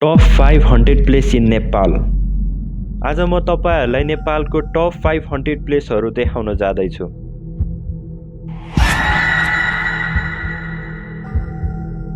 Top 500 place in Nepal. आज म तपाईहरुलाई नेपालको टप 500 प्लेसहरू देखाउन जाँदैछु।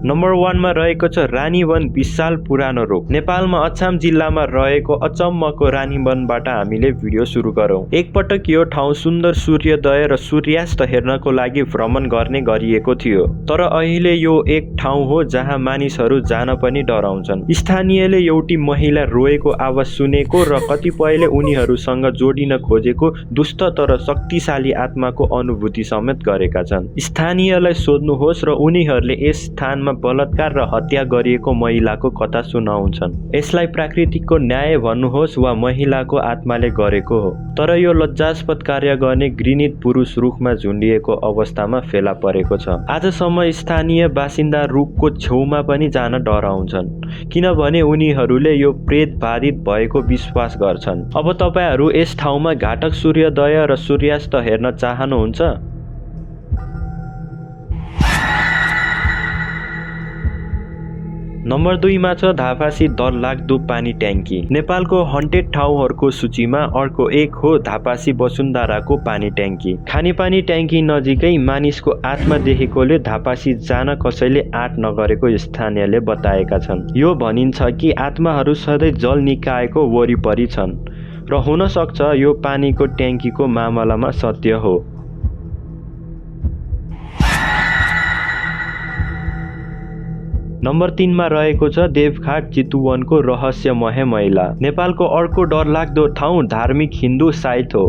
नम्बर 1 मा रहेको छ रानीवन विशाल पुरानो रूख। नेपालमा अछाम जिल्लामा रहेको अचम्मको रानीवनबाट हामीले भिडियो सुरु गरौँ। एकपटक यो ठाउँ सुन्दर सूर्योदय र सूर्यास्त हेर्नको लागि भ्रमण गर्ने गरिएको थियो, तर अहिले यो एक ठाउँ हो जहाँ मानिसहरू जान पनि डराउँछन्। स्थानीयले एउटी महिला रोएको आवाज सुनेको र कतिपयले उनीहरूसँग जोडिन खोजेको दुष्ट तर शक्तिशाली आत्माको अनुभूति समेत गरेका छन्। स्थानीयलाई सोध्नुहोस् र उनीहरूले यस स्थानमा बलात्कार र हत्या गरिएको महिलाको कथा सुनाउँछन्। यसलाई प्राकृतिकको न्याय भन्नुहोस् वा महिलाको आत्माले गरेको हो, तर यो लज्जास्पद कार्य गर्ने घृणित पुरुष रुखमा झुन्डिएको अवस्थामा फेला परेको छ। आजसम्म स्थानीय बासिन्दा रुखको छेउमा पनि जान डराउँछन्, किनभने उनीहरूले यो प्रेत बाधित भएको विश्वास गर्छन्। अब तपाईहरू यस ठाउँमा घातक सूर्योदय र सूर्यास्त हेर्न चाहनुहुन्छ? नम्बर 2 मा छ धापासी डरलाग्दो पानी ट्याङ्की। नेपालको हन्टेड ठाउँहरूको सूचीमा अर्को एक हो धापासी वसुन्धराको पानी ट्याङ्की। खानेपानी ट्याङ्की नजिकै मानिसको आत्मा देखेकोले धापासी जान कसैले आँट नगरेको स्थानीयले बताएका छन्। यो भनिन्छ कि आत्माहरू सधैँ जल निकायको वरिपरि छन् र हुन सक्छ यो पानीको ट्याङ्कीको मामलामा सत्य हो। नम्बर 3 मा रहेको छ देवघाट चितुवनको रहस्यमय महिला। नेपालको अर्को डरलाग्दो ठाउँ धार्मिक हिन्दू साइट हो,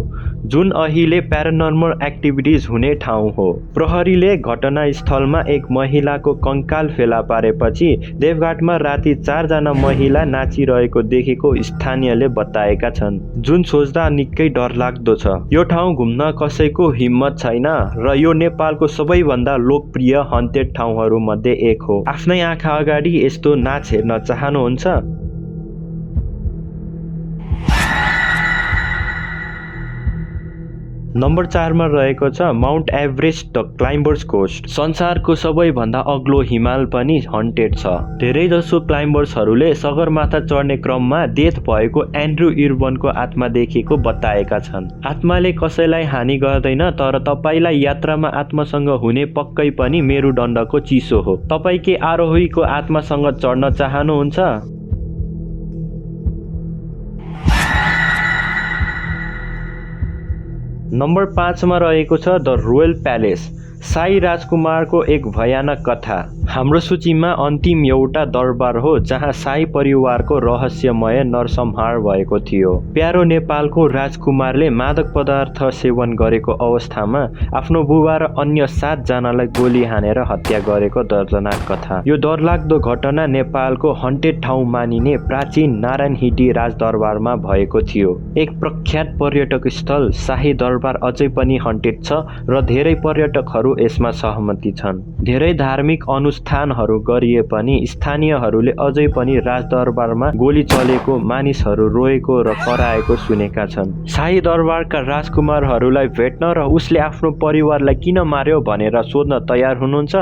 जुन अहिले प्यारानर्मल एक्टिभिटिज हुने ठाउँ हो। प्रहरीले घटनास्थलमा एक महिलाको कंकाल फेला पारेपछि देवघाटमा राति 4 जना महिला नाचिरहेको देखेको स्थानीयले बताएका छन्, जुन सोच्दा निकै डरलाग्दो छ। यो ठाउँ घुम्न कसैको हिम्मत छैन र यो नेपालको सबैभन्दा लोकप्रिय हन्टेड ठाउँहरू मध्ये एक हो। आफ्नै आँखा अगाडि यस्तो नाच हेर्न चाहनुहुन्छ? नम्बर 4 मा रहेको छ Mount Everest the climbers cost. संसारको सबैभन्दा अग्लो हिमाल पनि हन्टेड छ। धेरैजसो क्लाइम्बर्सहरूले सगरमाथा चढ्ने क्रममा डेथ भएको एन्ड्रु इर्वनको आत्मा देखेको बताएका छन्। आत्माले कसैलाई हानि गर्दैन, तर तपाईलाई यात्रामा आत्मासँग हुने पक्कै पनि मेरुदण्डको चिसो हो। तपाई के आरोहीको आत्मासँग चढ्न चाहनुहुन्छ? नम्बर 5 मा रहेको छ द रोयल प्यालेस। शाही राजकुमारको एक भयानक कथा। हाम्रो सूचीमा अन्तिम एउटा दरबार हो जहाँ शाही परिवारको रहस्यमय नरसंहार भएको थियो। प्यारो नेपालको राजकुमारले मादक पदार्थ सेवन गरेको अवस्थामा आफ्नो बुबा र अन्य 7 जनालाई गोली हानेर हत्या गरेको दर्दनाक कथा। यो डरलाग्दो घटना नेपालको हन्टेड ठाउँ मानिने प्राचीन नारायणहिटी राजदरबारमा भएको थियो। एक प्रख्यात पर्यटक स्थल शाही दरबार अझै पनि हन्टेड छ र धेरै पर्यटकहरू यसमा सहमति छन्। धेरै धार्मिक अनुष्ठानहरू गरिए पनि स्थानीयहरूले अझै पनि राजदरबारमा गोली चलेको, मानिसहरू रोएको र कराएको सुनेका छन्। शाही दरबारका राजकुमारहरूलाई भेट्न र उसले आफ्नो परिवारलाई किन मार्यो भनेर सोध्न तयार हुनुहुन्छ?